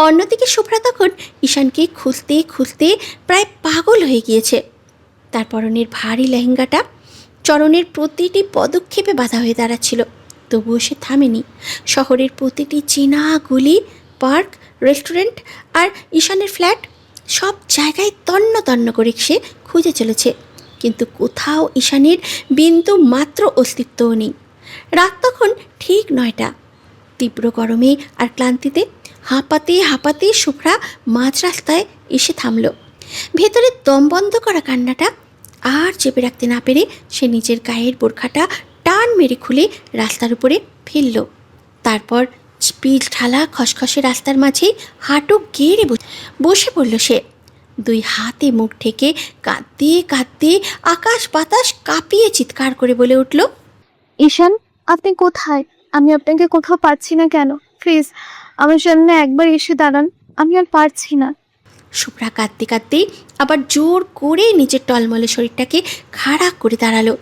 অন্যদিকে শুভ্রা তখন ঈশানকে খুঁজতে খুঁজতে প্রায় পাগল হয়ে গিয়েছে। তার পরনের ভারী লেহেঙ্গাটা চরণের প্রতিটি পদক্ষেপে বাধা হয়ে দাঁড়াচ্ছিল, তবুও সে থামেনি। শহরের প্রতিটি চেনা গলি, পার্ক, রেস্টুরেন্ট আর ঈশানের ফ্ল্যাট, সব জায়গায় তন্ন তন্ন করে সে খুঁজে চলেছে, কিন্তু কোথাও ঈশানের বিন্দু মাত্র অস্তিত্বও নেই। রাত তখন ঠিক 9টা। তীব্র গরমে আর ক্লান্তিতে হাঁপাতে হাঁপাতে শুভ্রা মাঝ রাস্তায় এসে থামল। ভেতরে দম বন্ধ করা কান্নাটা আর চেপে রাখতে না পেরে সে নিজের গায়ের বোরখাটা টান মেরে খুলে রাস্তার উপরে ফেলল। তারপর পিচ ঢালা খসখসে রাস্তার মাঝেই হাঁটু গেড়ে বসে পড়ল সে। দুই হাতে মুখ ঢেকে কাঁদতে কাঁদতে আকাশ বাতাস কাঁপিয়ে চিৎকার করে বলে উঠল, ঈশান, আপনি কোথায়? আমি আপনাকে কোথাও পাচ্ছি না কেন? প্লিজ আমার সামনে একবার এসে দাঁড়ান, আমি আর পারছি না। শুভ্রা কাঁদতে কাঁদতে আবার জোর করে নিজের টলমলে শরীরটাকে খাড়া করে দাঁড়ালো।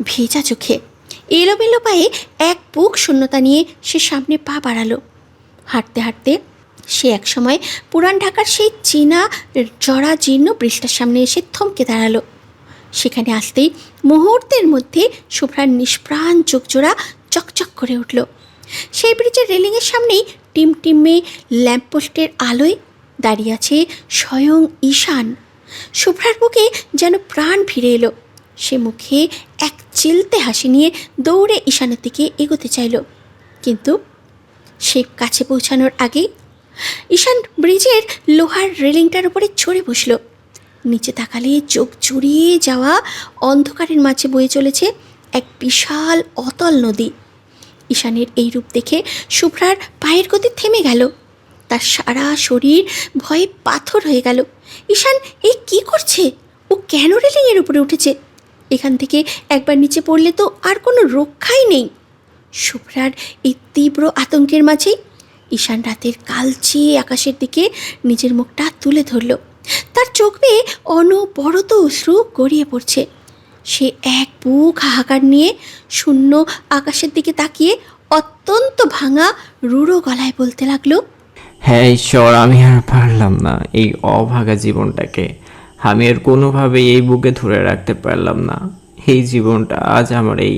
ভেজা চোখে এলোমেলো পায়ে এক বুক শূন্যতা নিয়ে সে সামনে পা বাড়ালো। হাঁটতে হাঁটতে সে একসময় পুরান ঢাকার সেই চীনা জরাজীর্ণ ব্রিজটার সামনে এসে থমকে দাঁড়ালো। সেখানে আসতেই মুহূর্তের মধ্যে শুভ্রার নিষ্প্রাণ চোখজোড়া চকচক করে উঠল। সেই ব্রিজের রেলিংয়ের সামনেই টিমটিমে ল্যাম্পপোস্টের আলোয় দাঁড়িয়ে আছে স্বয়ং ঈশান। শুভ্রার বুকে যেন প্রাণ ফিরে এলো। সে মুখে এক চিলতে হাসি নিয়ে দৌড়ে ঈশানের দিকে এগোতে চাইল, কিন্তু সে কাছে পৌঁছানোর আগেই ঈশান ব্রিজের লোহার রেলিংটার উপরে চড়ে বসল। নিচে তাকালে চোখ জুড়িয়ে যাওয়া অন্ধকারের মাঝে বয়ে চলেছে এক বিশাল অতল নদী। ঈশানের এই রূপ দেখে শুভ্রার পায়ের গতি থেমে গেল। তার সারা শরীর ভয়ে পাথর হয়ে গেল। ঈশান এই কী করছে? ও কেন রেলিংয়ের উপরে উঠেছে? এখান থেকে একবার নিচে পড়লে তো আর কোনো রক্ষাই নেই। শুভ্রার এই তীব্র আতঙ্কের মাঝেই ঈশান রাতের কালচে আকাশের দিকে নিজের মুখটা তুলে ধরল। তার চোখ বেয়ে অনবরত অশ্রু গড়িয়ে পড়ছে। সে এক বুক হাহাকার নিয়ে শূন্য আকাশের দিকে তাকিয়ে অত্যন্ত ভাঙা রূঢ় গলায় বলতে লাগলো, হ্যাঁ ঈশ্বর, আমি আর পারলাম না এই অভাগা জীবনটাকে। আমি আর কোনোভাবেই এই বুকে ধরে রাখতে পারলাম না। এই জীবনটা আজ আমার এই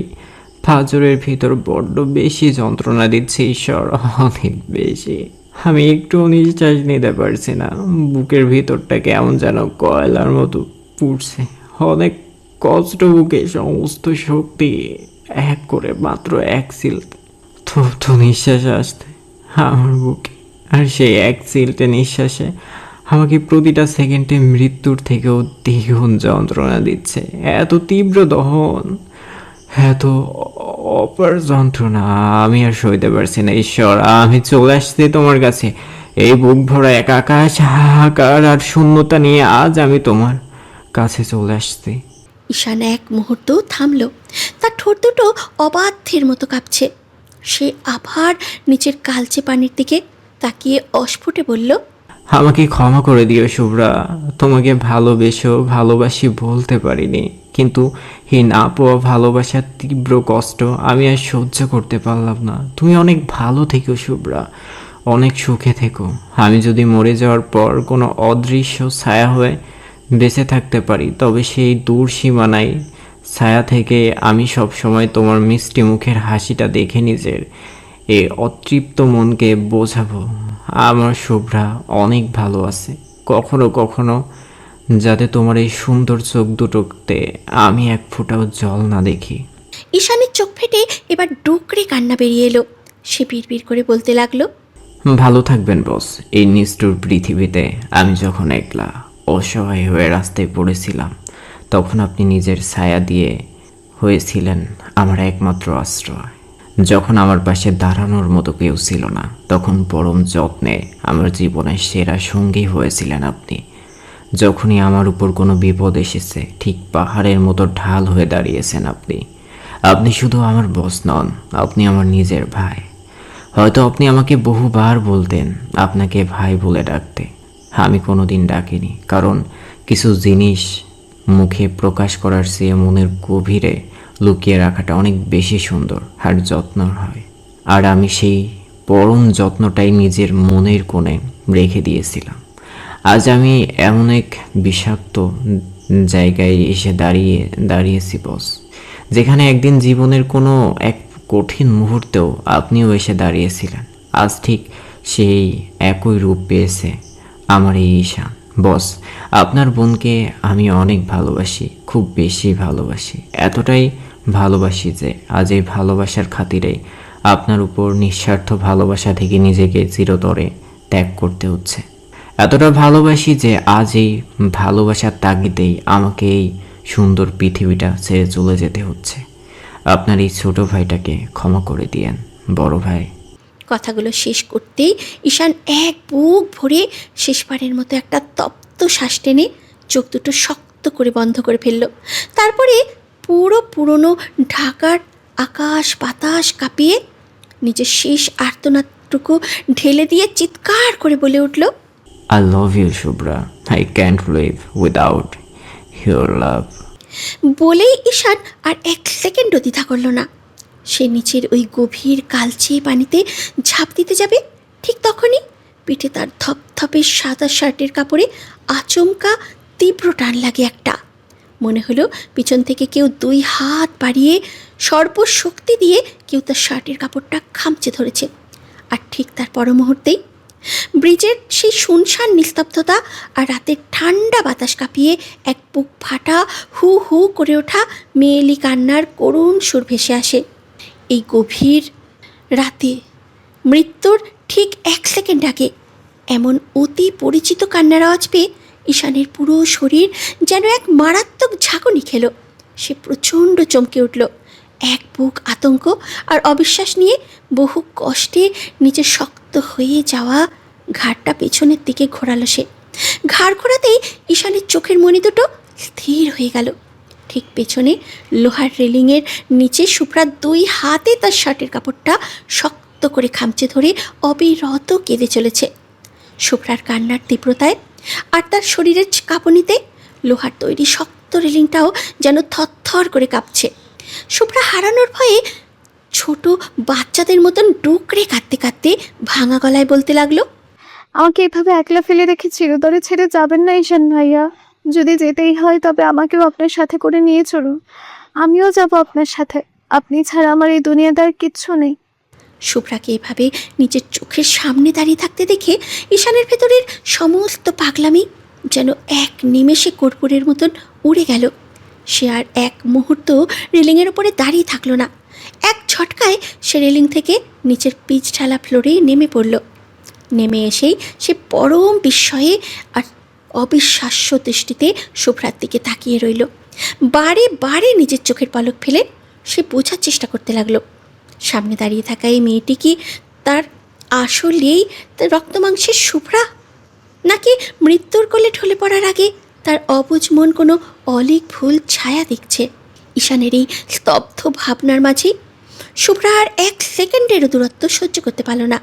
পাঁজরের ভিতর বড্ড বেশি যন্ত্রণা দিচ্ছে ঈশ্বর, অনেক বেশি। আমি একটুও নিঃশ্বাস নিতে পারছি না। বুকের ভিতরটা কেমন যেন কয়লার মতো পুড়ছে। অনেক কষ্ট, বুকে সমস্ত শক্তি এক করে মাত্র এক সিল তো নিঃশ্বাস আসতে আমার বুকে, আর সেই এক সিলটে নিঃশ্বাসে আমাকে প্রতিটা সেকেন্ডে মৃত্যুর থেকেও দ্বিগুণ যন্ত্রণা দিচ্ছে। এত তীব্র দহন, এত অপার যন্ত্রণা আমি আর সইতে পারছি না ঈশ্বর। আমি চলে আসছি তোমার কাছে। এই বুক ভরা এক আকাশ, হাহাকার আর শূন্যতা নিয়ে আজ আমি তোমার কাছে চলে আসছি। ঈশান এক মুহূর্ত থামল। তার ঠোঁট দুটো অবাধ্যের মতো কাঁপছে। সে আবার নিচের কালচে পানির দিকে তাকিয়ে অস্ফুটে বলল, আমাকে ক্ষমা করে দিও শুভ্রা। তোমাকে ভালোবাসি বলতে পারিনি, কিন্তু এই না পাওয়া ভালোবাসার তীব্র কষ্ট আমি আর সহ্য করতে পারলাম না। তুমি অনেক ভালো থেকো শুভ্রা, অনেক সুখে থেকো। আমি যদি মরে যাওয়ার পর কোনো অদৃশ্য ছায়া হয়ে বেঁচে থাকতে পারি, তবে সেই দূর সীমানায় ছায়া থেকে আমি সব সময় তোমার মিষ্টি মুখের হাসিটা দেখে নিজের এই অতৃপ্ত মনকে বোঝাবো আমার শুভ্রা অনেক ভালো আছে। কখনো কখনো যাতে তোমার এই সুন্দর চোখ দুটোতে আমি এক ফোঁটাও জল না দেখি। ঈশানের চোখ ফেটে এবার ডুকরে কান্না বেরিয়ে এলো। সে বিড়বিড় করে বলতে লাগলো, ভালো থাকবেন বস। এই নিষ্ঠুর পৃথিবীতে আমি যখন একলা অসহায় হয়ে রাস্তায় পড়েছিলাম, তখন আপনি নিজের ছায়া দিয়ে হয়েছিলেন আমার একমাত্র আশ্রয়। যখন আমার পাশে দাঁড়ানোর মতো কেউ ছিল না, তখন পরম যত্নে আমার জীবনের সেরা সঙ্গী হয়েছিলেন আপনি। যখনই আমার উপর কোনো বিপদ এসেছে, ঠিক পাহাড়ের মতো ঢাল হয়ে দাঁড়িয়েছেন আপনি। আপনি শুধু আমার বস নন, আপনি আমার নিজের ভাই। হয়তো আপনি আমাকে বহুবার বলতেন আপনাকে ভাই বলে ডাকতে, আমি কোনোদিন ডাকিনি, কারণ কিছু জিনিস মুখে প্রকাশ করার চেয়ে মনের গভীরে লুকিয়ে রাখাটা অনেক বেশি সুন্দর আর যত্নর হয়। আর আমি সেই পরম যত্নটাই নিজের মনের কোণে রেখে দিয়েছিলাম। আজ আমি এমন এক বিষাক্ত জায়গায় এসে দাঁড়িয়েছি বস, যেখানে একদিন জীবনের কোনো এক কঠিন মুহূর্তেও আপনিও এসে দাঁড়িয়েছিলেন। আজ ঠিক সেই একই রূপ পেয়েছে আমার এই ঈশান। বস, আপনার বোনকে আমি অনেক ভালোবাসি, খুব বেশি ভালোবাসি। এতটাই ভালোবাসি যে আজ এই ভালোবাসার খাতিরে আপনার উপর নিঃস্বার্থ ভালোবাসা থেকে নিজেকে চিরতরে ত্যাগ করতে হচ্ছে। এতটা ভালোবাসি যে আজ এই ভালোবাসার তাগিদেই আমাকে এই সুন্দর পৃথিবীটা ছেড়ে চলে যেতে হচ্ছে। আপনার এই ছোট ভাইটাকে ক্ষমা করে দিয়েন বড় ভাই। কথাগুলো শেষ করতেই ঈশান এক বুক ভরে শেষবারের মতো একটা তপ্ত শ্বাস টেনে চোখ দুটো শক্ত করে বন্ধ করে ফেলল। তারপরে পুরনো ঢাকার আকাশ বাতাস কাঁপিয়ে নিজের শেষ আর্তনাদটুকু ঢেলে দিয়ে চিৎকার করে বলে উঠল, I love you, Shubhra. I can't live without your love. বলেই ঈশান আর এক সেকেন্ডও দ্বিধা করল না। সে নিচের ওই গভীর কালচে পানিতে ঝাঁপ দিতে যাবে, ঠিক তখনই পিঠে তার ধপধপে সাদা শার্টের কাপড়ে আচমকা তীব্র টান লাগে একটা। মনে হলো পিছন থেকে কেউ দুই হাত বাড়িয়ে সর্বশক্তি দিয়ে কেউ তার শার্টের কাপড়টা খামচে ধরেছে। আর ঠিক তার পর মুহূর্তেই ব্রিজের সেই শুনশান নিস্তব্ধতা আর রাতের ঠান্ডা বাতাস কাঁপিয়ে এক বুক ফাটা হু হু করে ওঠা মেয়েলি কান্নার করুণ সুর ভেসে আসে। এই গভীর রাতে মৃত্যুর ঠিক এক সেকেন্ড আগে এমন অতি পরিচিত কান্নার আওয়াজ পেয়ে ঈশানের পুরো শরীর যেন এক মারাত্মক ঝাঁকুনি খেল। সে প্রচণ্ড চমকে উঠল। এক বুক আতঙ্ক আর অবিশ্বাস নিয়ে বহু কষ্টে নিচে শক্ত হয়ে যাওয়া ঘাড়টা পেছনের দিকে ঘোরালো সে। ঘাড় ঘোরাতেই ঈশানের চোখের মণি দুটো স্থির হয়ে গেল। ঠিক পেছনে লোহার রেলিংয়ের নিচে শুভ্রা দুই হাতে তার শার্টের কাপড়টা শক্ত করে খামচে ধরে অবিরত কেঁদে চলেছে। শুভ্রার কান্নার তীব্রতায় আর তার শরীরের কাঁপুনিতে লোহার তৈরি শক্ত রেলিংটাও যেন থরথর করে কাঁপছে। শুভ্রা হারানোর ভয়ে ছোট বাচ্চাদের মতন ডুকরে কাঁদতে কাঁদতে ভাঙা গলায় বলতে লাগলো, আমাকে এভাবে একলা ফেলে রেখে চিরতরে ছেড়ে যাবেন না ঈশান ভাইয়া। যদি যেতেই হয় তবে আমাকেও আপনার সাথে করে নিয়ে চলুন, আমিও যাব আপনার সাথে। আপনি ছাড়া আমার এই দুনিয়াতে আর কিচ্ছু নেই। শুভ্রাকে এভাবে নিজের চোখের সামনে দাঁড়িয়ে থাকতে দেখে ঈশানের ভেতরের সমস্ত পাগলামি যেন এক নিমেষে কর্পূরের মতন উড়ে গেল। সে আর এক মুহূর্ত রেলিংয়ের ওপরে দাঁড়িয়ে থাকলো না। এক ঝটকায় সে রেলিং থেকে নিচের পিচ ঢালা ফ্লোরে নেমে পড়ল। নেমে এসেই সে পরম বিস্ময়ে আর অবিশ্বাস্য দৃষ্টিতে শুভ্রার দিকে তাকিয়ে রইল। বারে বারে নিজের চোখের পলক ফেলে সে বোঝার চেষ্টা করতে লাগলো, সামনে দাঁড়িয়ে থাকা এই মেয়েটি কি তার আসলেই তার রক্তমাংসের শুভ্রা, নাকি মৃত্যুর কোলে ঢলে পড়ার আগে তার অবুঝ মন কোনো অলিক ভুল ছায়া দেখছে। ঈশানের এই স্তব্ধ ভাবনার মাঝেই শুভ্রা আর এক সেকেন্ডেরও দূরত্ব সহ্য করতে পারল না।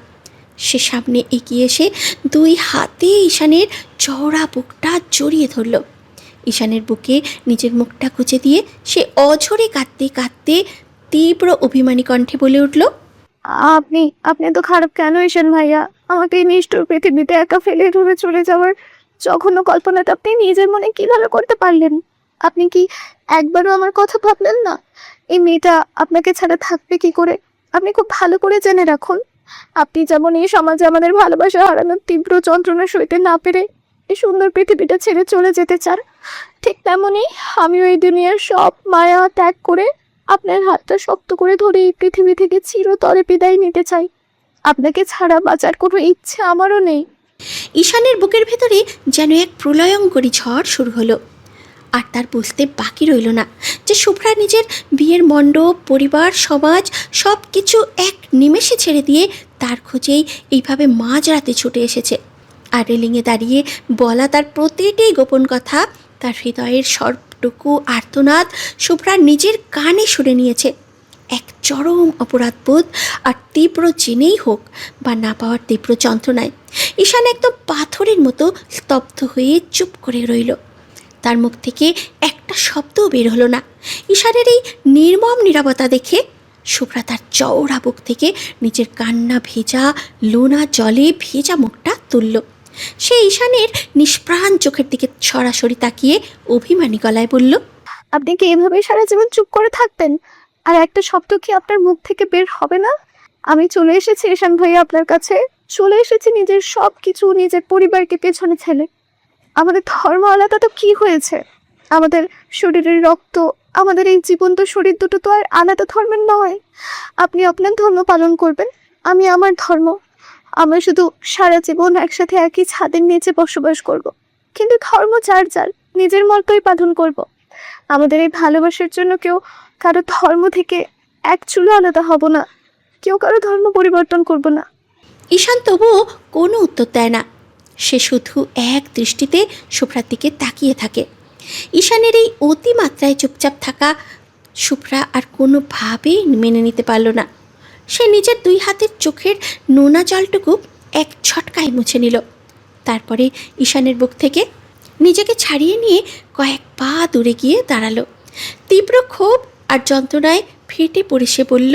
সে সামনে এগিয়ে এসে দুই হাতে ঈশানের চওড়া বুকটা জড়িয়ে ধরল। ঈশানের বুকে নিজের মুখটা গুজে দিয়ে সে অঝরে কাঁদতে কাঁদতে তীব্র অভিমানী কণ্ঠে বলে উঠল, আপনি আপনি তো খারাপ কেন ঈশান ভাইয়া? আমাকে এই নিষ্ঠুর পৃথিবীতে একা ফেলে দূরে চলে যাওয়ার জঘন্য কল্পনাটা আপনি নিজের মনে কিভাবে করতে পারলেন? আপনি কি একবারও আমার কথা ভাবলেন না? এই মেয়েটা আপনাকে ছাড়া থাকবে কি করে? আপনি খুব ভালো করে জেনে রাখুন, আপনি যেমন এই সমাজে আমাদের ভালোবাসা হারানোর তীব্র যন্ত্রণা সইতে না পেরে এই সুন্দর পৃথিবীটা ছেড়ে চলে যেতে চান, ঠিক তেমনই আমিও এই দুনিয়ার সব মায়া ত্যাগ করে আপনার হাতটা শক্ত করে ধরে এই পৃথিবী থেকে চিরতরে বিদায় নিতে চাই। আপনাকে ছাড়া বাঁচার কোনো ইচ্ছে আমারও নেই। ঈশানের বুকের ভেতরে যেন এক প্রলয়ঙ্করী ঝড় শুরু হলো। আর তার বুঝতে বাকি রইল না যে শুভ্রা নিজের বিয়ের মণ্ডপ, পরিবার, সমাজ সব কিছু এক নিমেষে ছেড়ে দিয়ে তার খোঁজেই এইভাবে মাঝরাতে ছুটে এসেছে। আর রেলিংয়ে দাঁড়িয়ে বলা তার প্রতিটি গোপন কথা, তার হৃদয়ের সবটুকু আর্তনাদ শুভ্রা নিজের কানে শুনে নিয়েছে। এক চরম অপরাধবোধ আর তীব্র জেনেই হোক বা না পাওয়ার তীব্র যন্ত্রণায় ঈশান একদম পাথরের মতো স্তব্ধ হয়ে চুপ করে রইল। তার মুখ থেকে একটা শব্দও বের হলো না। ঈশানের এই নির্মম নীরবতা দেখে শুভ্রা তার চওড়া বুক থেকে নিজের কান্না ভেজা লোনা জলে ভেজা মুখটা তুলল। সে ঈশানের নিষ্প্রাণ চোখের দিকে সরাসরি তাকিয়ে অভিমানী গলায় বলল, আপনি কি এভাবেই সারা জীবন চুপ করে থাকবেন? আর একটা শব্দ কি আপনার মুখ থেকে বের হবে না? আমি চলে এসেছি ঈশান ভাইয়া আপনার কাছে, চলে এসেছি নিজের সব কিছু, নিজের পরিবারকে পেছনে ছেলে। আমাদের ধর্ম আলাদা তো কি হয়েছে? আমাদের শরীরের রক্ত, আমাদের এই জীবন্ত শরীর দুটো তো আর আলাদা ধর্মের নয়। আপনি আপনার ধর্ম পালন করবেন, আমি আমার ধর্ম। আমরা শুধু সারা জীবন একসাথে একই ছাদের নিচে বসবাস করব, কিন্তু ধর্ম যার যার, নিজের মতোই পালন করব। আমাদের এই ভালোবাসার জন্য কেউ কারো ধর্ম থেকে এক চুলো আলাদা হব না, কেউ কারো ধর্ম পরিবর্তন করব না। ঈশান তবুও কোনো উত্তর দেয় না। সে শুধু এক দৃষ্টিতে শুভ্রার দিকে তাকিয়ে থাকে। ঈশানের এই অতিমাত্রায় চুপচাপ থাকা শুভ্রা আর কোনোভাবেই মেনে নিতে পারল না। সে নিজের দুই হাতের চোখের নোনা জলটুকু এক ছটকায় মুছে নিল। তারপরে ঈশানের বুক থেকে নিজেকে ছাড়িয়ে নিয়ে কয়েক পা দূরে গিয়ে দাঁড়ালো। তীব্র ক্ষোভ আর যন্ত্রণায় ফেটে পড়ে সে বলল,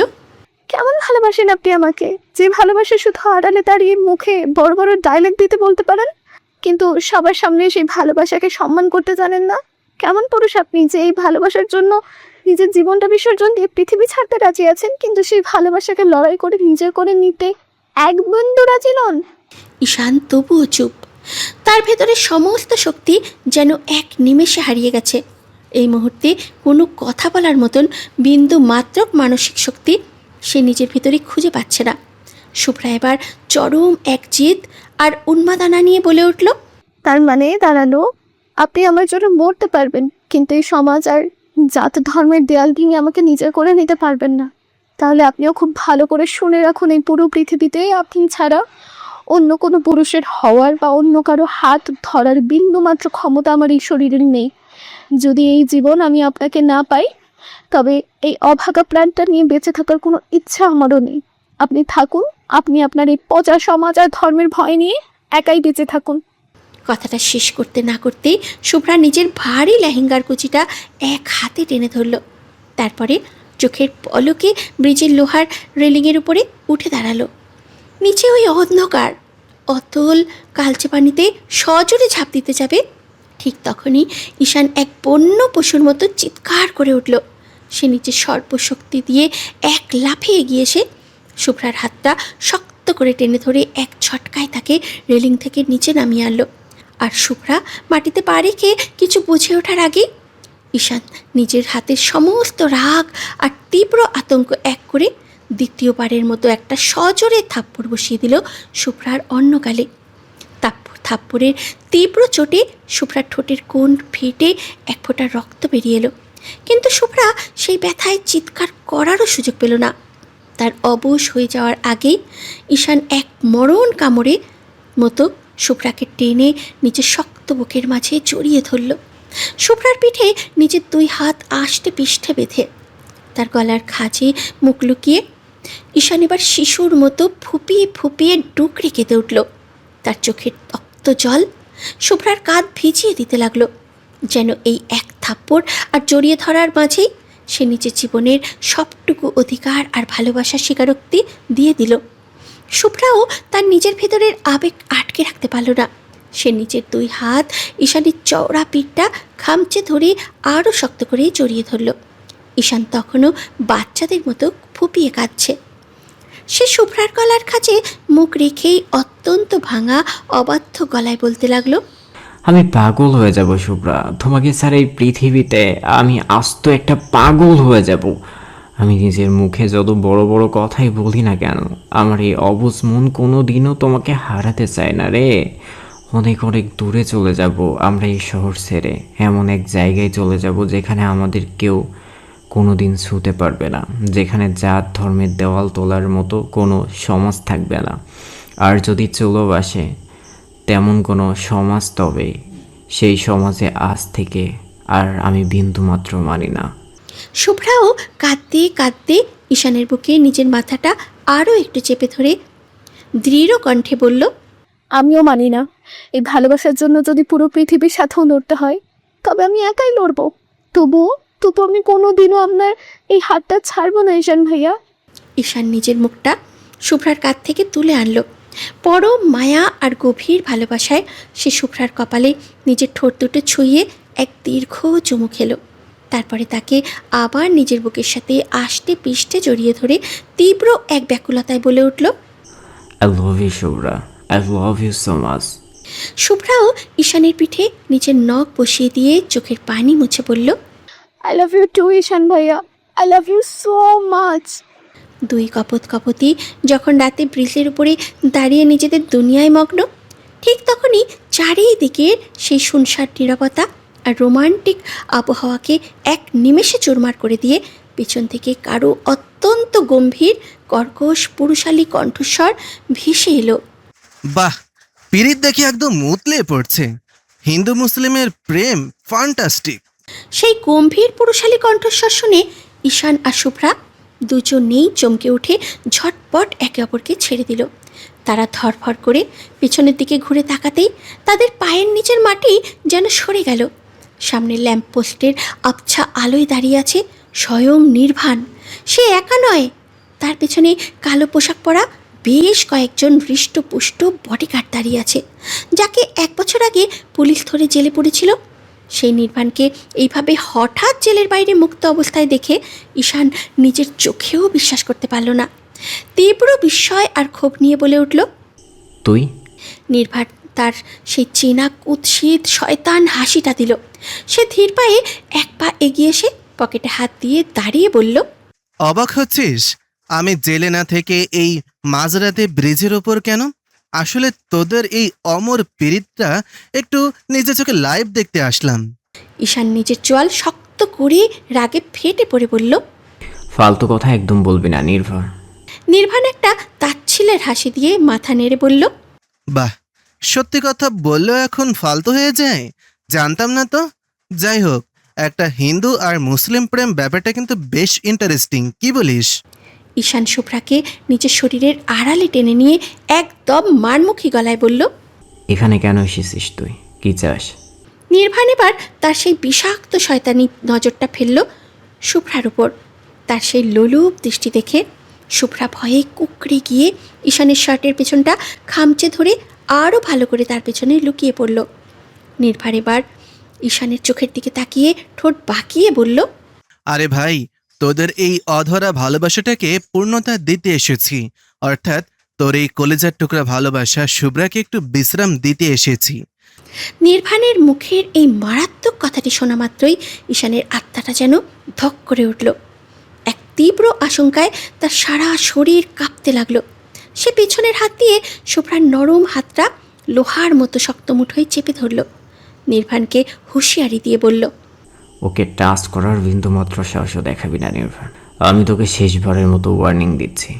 কেমন ভালোবাসেন আপনি আমাকে, যে ভালোবাসা শুধু আড়ালে দাঁড়িয়ে মুখে বড় বড় ডায়লগ দিতে বলতে পারেন, কিন্তু সবার সামনে সেই ভালোবাসাকে সম্মান করতে জানেন না? কেমন পুরুষ আপনি যে এই ভালোবাসার জন্য নিজের জীবনটা বিসর্জন দিয়ে পৃথিবী ছাড়তে রাজি আছেন, কিন্তু সেই ভালোবাসাকে লড়াই করে নিজের করে নিতে এক বিন্দু রাজি নন? ঈশান তবুও চুপ। তার ভেতরে সমস্ত শক্তি যেন এক নিমেষে হারিয়ে গেছে। এই মুহূর্তে কোনো কথা বলার মতন বিন্দু মাত্রক মানসিক শক্তি সে নিজের ভিতরে খুঁজে পাচ্ছে না। শুভ্রা এবার চরম এক জেদ আর উন্মাদনা নিয়ে বলে উঠল, তার মানে দাঁড়ালো আপনি আমার জন্য মরতে পারবেন, কিন্তু এই সমাজ আর জাত ধর্মের দেয়াল ভেঙে আমাকে নিজের করে নিতে পারবেন না। তাহলে আপনিও খুব ভালো করে শুনে রাখুন, এই পুরো পৃথিবীতে আপনি ছাড়া অন্য কোনো পুরুষের হওয়ার বা অন্য কারো হাত ধরার বিন্দুমাত্র ক্ষমতা আমার এই শরীরের নেই। যদি এই জীবন আমি আপনাকে না পাই, তবে এই অভাগা প্রাণটা নিয়ে বেঁচে থাকার কোনো ইচ্ছা আমারও নেই। আপনি থাকুন, আপনি আপনার এই পচা সমাজ আর ধর্মের ভয় নিয়ে একাই বেঁচে থাকুন। কথাটা শেষ করতে না করতেই শুভ্রা নিজের ভারী লেহেঙ্গার কুচিটা এক হাতে টেনে ধরল। তারপরে চোখের পলকে ব্রিজের লোহার রেলিংয়ের উপরে উঠে দাঁড়ালো। নিচে ওই অন্ধকার অতল কালচে পানিতে সজোরে ঝাঁপ দিতে যাবে, ঠিক তখনই ঈশান এক বন্য পশুর মতো চিৎকার করে উঠল। সে নিচে সর্বশক্তি দিয়ে এক লাফে এগিয়ে এসে শুভ্রার হাতটা শক্ত করে টেনে ধরে এক ছটকায় তাকে রেলিং থেকে নিচে নামিয়ে আনলো। আর শুভ্রা মাটিতে পা রেখে কিছু বুঝে ওঠার আগে ঈশান নিজের হাতের সমস্ত রাগ আর তীব্র আতঙ্ক এক করে দ্বিতীয়বারের মতো একটা সজোরে থাপ্পড় বসিয়ে দিল শুভ্রার অন্য গালে। থাপ্পড়ের তীব্র চোটে শুভ্রার ঠোঁটের কোণ ফেটে এক ফোঁটা রক্ত বেরিয়ে এলো, কিন্তু শুভ্রা সেই ব্যথায় চিৎকার করারও সুযোগ পেল না। তার অবশ হয়ে যাওয়ার আগেই ঈশান এক মরণ কামড়ে মতো শুভ্রাকে টেনে নিজের শক্ত বুকের মাঝে জড়িয়ে ধরল। শুভ্রার পিঠে নিজের দুই হাত আষ্টে পিষ্টে বেঁধে তার গলার খাঁজে মুখ লুকিয়ে ঈশান এবার শিশুর মতো ফুপিয়ে ফুপিয়ে ডুকরে কেঁদে উঠল। তার চোখের তপ্ত জল শুভ্রার কাঁধ ভিজিয়ে দিতে লাগলো, যেন এই এক থাপ্পড় আর জড়িয়ে ধরার মাঝেই সে নিজের জীবনের সবটুকু অধিকার আর ভালোবাসার স্বীকারোক্তি দিয়ে দিল। শুভ্রাও তার নিজের ভেতরের আবেগ আটকে রাখতে পারল না। সে নিজের দুই হাত ঈশানের চওড়া পিঠটা খামচে ধরে আরও শক্ত করে জড়িয়ে ধরল। ঈশান তখনও বাচ্চাদের মতো ফুপিয়ে কাঁদছে। সে শুভ্রার গলার কাছে মুখ রেখেই অত্যন্ত ভাঙা অবাধ্য গলায় বলতে লাগলো, আমি পাগল হয়ে যাব শুভ্রা, তোমাকে ছাড়া এই পৃথিবীতে আমি আস্ত একটা পাগল হয়ে যাব। আমি নিজের মুখে যত বড় বড় কথাই বলি না কেন, আমার এই অবুঝ মন কোনো দিনও তোমাকে হারাতে চায় না রে। অনেক অনেক দূরে চলে যাব আমরা এই শহর ছেড়ে, এমন এক জায়গায় চলে যাব যেখানে আমাদের কেউ কোনো দিন ছুঁতে পারবে না, যেখানে জাত ধর্মের দেওয়াল তোলার মতো কোনো সমাজ থাকবে না। আর যদি চলেও আসে তেমন কোনো সমাজ, তবে সেই সমাজে আজ থেকে আর আমি বিন্দুমাত্র মানি না। শুভ্রাও কাঁদতে কাঁদতে ঈশানের বুকে নিজের মাথাটা আরও একটু চেপে ধরে দৃঢ় কণ্ঠে বলল, আমিও মানি না। এই ভালোবাসার জন্য যদি পুরো পৃথিবীর সাথেও লড়তে হয়, তবে আমি একাই লড়বো। তবুও আমি কোনোদিনও আপনার এই হাতটা ছাড়বো না ঈশান ভাইয়া। ঈশান নিজের মুখটা শুভ্রার কাছ থেকে তুলে আনলো। পরম মায়া আর গভীর ভালোবাসায় সে শুভ্রার কপালে নিজের ঠোঁট দুটো ছুঁয়ে এক দীর্ঘ চুমু খেলো। তারপরে তাকে আবার নিজের বুকের সাথে আষ্টে পিষ্টে জড়িয়ে ধরে তীব্র এক ব্যাকুলতায় বলে উঠল, I love you Shubhra, I love you so much. শুভ্রাও ঈশানের পিঠে নিজের নখ বসিয়ে দিয়ে চোখের পানি মুছে বলল, I love you too Ishan ভাইয়া, I love you so much. দুই কপতি যখন রাতে ব্রিজের উপরে দাঁড়িয়ে নিজেদের দুনিয়ায় মগ্ন, ঠিক তখনই চারিদিকের সেই শুনশার নীরবতা আর রোমান্টিক আবহাওয়াকে এক নিমেষে চুরমার করে দিয়ে পেছন থেকে কারো অত্যন্ত গম্ভীর কর্কশ পুরুষালী কণ্ঠস্বর ভেসে এলো, বাহ, পিরিত দেখে একদম মুতলে পড়ছে। হিন্দু মুসলিমের প্রেম ফ্যান্টাস্টিক। সেই গম্ভীর পুরুষালী কণ্ঠস্বর শুনে ঈশান আর শুভ্রা দুজনেই চমকে উঠে ঝটপট একে অপরকে ছেড়ে দিল। তারা ধরফর করে পেছনের দিকে ঘুরে তাকাতেই তাদের পায়ের নিচের মাটি যেন সরে গেল। সামনের ল্যাম্পপোস্টের আবছা আলোয় দাঁড়িয়ে আছে স্বয়ং নির্বাণ। সে একা নয়, তার পেছনে কালো পোশাক পরা বেশ কয়েকজন হৃষ্টপুষ্ট বডিগার্ড দাঁড়িয়ে আছে, যাকে 1 বছর আগে পুলিশ ধরে জেলে পড়েছিল। সেই নির্বাণকে এইভাবে হঠাৎ জেলের বাইরে মুক্ত অবস্থায় দেখে ঈশান নিজের চোখেও বিশ্বাস করতে পারল না। তীব্র বিস্ময় আর ক্ষোভ নিয়ে বলে উঠল, তুই? নির্বাণ তার সেই চেনা কুৎসিত শয়তান হাসিটা দিল। সে ধীর পায়ে 1 পা এগিয়ে এসে পকেটে হাত দিয়ে দাঁড়িয়ে বলল, অবাক হচ্ছিস আমি জেলে না থেকে এই মাঝরাতে ব্রিজের ওপর কেন? আসলে তোদের এই অমর পিরিতটা একটু নিজের চোখে লাইভ দেখতে আসলাম। ঈশান নিজের চোয়াল শক্ত করে রাগে ফেটে পড়ে বলল, ফালতু কথা একদম বলবি না নির্ভর। নির্বাণ একটা তাচ্ছিলের হাসি দিয়ে মাথা নেড়ে বলল, বাহ, সত্যি কথা বললেও এখন ফালতু হয়ে যায়, জানতাম না তো। যাই হোক, একটা হিন্দু আর মুসলিম প্রেম ব্যাপারটা কিন্তু বেশ ইন্টারেস্টিং, কি বলিস? ঈশান শুভ্রাকে নিজের শরীরের আড়ালে টেনে নিয়ে একদম মারমুখী গলায় বলল, এখানে কেন এসেছিস তুই? কি চাস? নির্বাণ এবার তার সেই বিষাক্ত শয়তানি নজরটা ফেলল শুভ্রার উপর। তার সেই লোলুপ দৃষ্টি দেখে শুভ্রা ভয়ে কুকড়ে গিয়ে ঈশানের শার্টের পেছনটা খামচে ধরে আরও ভালো করে তার পেছনে লুকিয়ে পড়ল। নির্বাণ এবার ঈশানের চোখের দিকে তাকিয়ে ঠোঁট বাঁকিয়ে বলল, আরে ভাই, তোদের এই অধরা ভালোবাসাটাকে পূর্ণতা দিতে এসেছি, অর্থাৎ তোর এই কলেজার টুকরা ভালোবাসা শুভ্রাকে একটু বিশ্রাম দিতে এসেছি। নির্বাণের মুখের এই মারাত্মক কথাটি শোনা মাত্রই ঈশানের আত্মাটা যেন ধক করে উঠল। এক তীব্র আশঙ্কায় তার সারা শরীর কাঁপতে লাগলো। সে পেছনের হাত দিয়ে শুভ্রার নরম হাতটা লোহার মতো শক্ত মুঠোয় চেপে ধরল। নির্বাণকে হুঁশিয়ারি দিয়ে বলল, ওকে টাচ করার বিন্দুমাত্র সাহসও দেখাবি না নির্ভর। আমি তোকে শেষবারের মতো ওয়ার্নিং দিচ্ছি।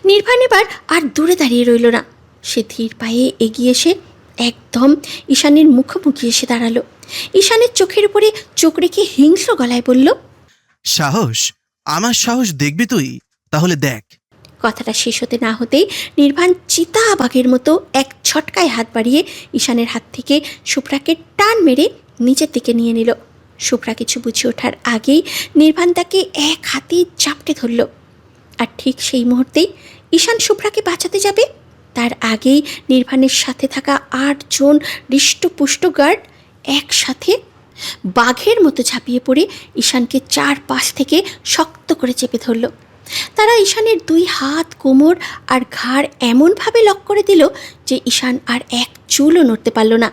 নির্বাণ এবার আর দূরে দাঁড়িয়ে রইল না। সে ধীর পায়ে এগিয়ে এসে একদম ঈশানের মুখোমুখি এসে দাঁড়ালো। ঈশানের চোখের উপরে চোখ রেখে হিংস্র গলায় বলল, সাহস? আমার সাহস দেখবি তুই? তাহলে দেখ। কথাটা শেষ হতে না হতেই নির্বাণ চিতাবাঘের মতো এক ছটকায় হাত বাড়িয়ে ঈশানের হাত থেকে শুভ্রাকে টান মেরে নিচের দিকে নিয়ে নিল। শুভ্রা কিছু বুঝে ওঠার আগেই নির্বাণ তাকে এক হাতে চাপটে ধরল। আর ঠিক সেই মুহূর্তেই ঈশান শুভ্রাকে বাঁচাতে যাবে, তার আগেই নির্বাণের সাথে থাকা 8 জন হৃষ্টপুষ্ট গার্ড একসাথে বাঘের মতো ঝাঁপিয়ে পড়ে ঈশানকে 4 পাশ থেকে শক্ত করে চেপে ধরল। তারা ঈশানের 2 হাত, কোমর আর ঘাড় এমনভাবে লক করে দিল যে ঈশান আর এক চুলও নড়তে পারল না।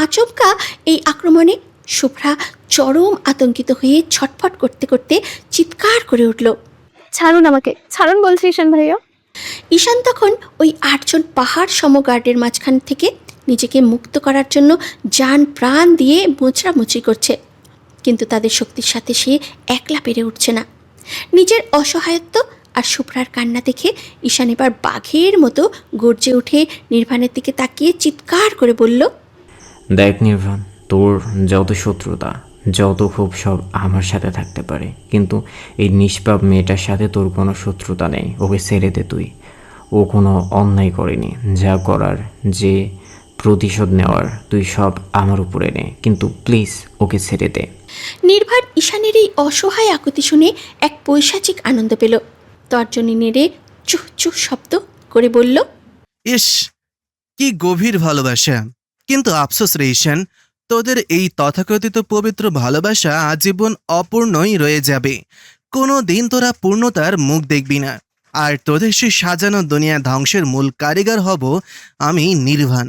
আচমকা এই আক্রমণে শুভ্রা চরম আতঙ্কিত হয়ে ছটফট করতে করতে চিৎকার করে উঠল, ছাড়ুন আমাকে, ছাড়ুন বলছি ঈশান ভাইয়া। ঈশান তখন ওই 8 জন পাহাড় সম গার্ডের মাঝখান থেকে নিজেকে মুক্ত করার জন্য জান প্রাণ দিয়ে মোচড়ামুচড়ি করছে, কিন্তু তাদের শক্তির সাথে সে একলা পেরে উঠছে না। নিজের অসহায়ত্ব আর শুভ্রার কান্না দেখে ঈশান এবার বাঘের মতো গর্জে উঠে নির্বাণের দিকে তাকিয়ে চিৎকার করে বলল, দেখ নির্বাণ, তোর যত শত্রুতা, যত ক্ষোভ সব আমার সাথে থাকতে পারে, কিন্তু এই নিষ্পাপ মেয়েটার সাথে তোর কোনো শত্রুতা নেই। ওকে ছেড়ে দে তুই। ও কোনো অন্যায় করেনি। যা করার, যে প্রতিশোধ নেওয়ার তুই সব আমার উপরে নে, কিন্তু প্লিজ ওকে ছেড়ে দে। নির্ভার ঈশানের এই অসহায় আকুতি শুনে এক পৈশাচিক আনন্দ পেল। তর্জনী নেড়ে চুহ চুহ শব্দ করে বলল, ইস, কি গভীর ভালোবাসা। কিন্তু আফসোস রে ঈশান, তোদের এই তথাকথিত পবিত্র ভালোবাসা আজীবন অপূর্ণই রয়ে যাবে। কোনো দিন তোরা পূর্ণতার মুখ দেখবি না। আর তোদের সেই সাজানো দুনিয়া ধ্বংসের মূল কারিগর হব আমি, নির্বাণ।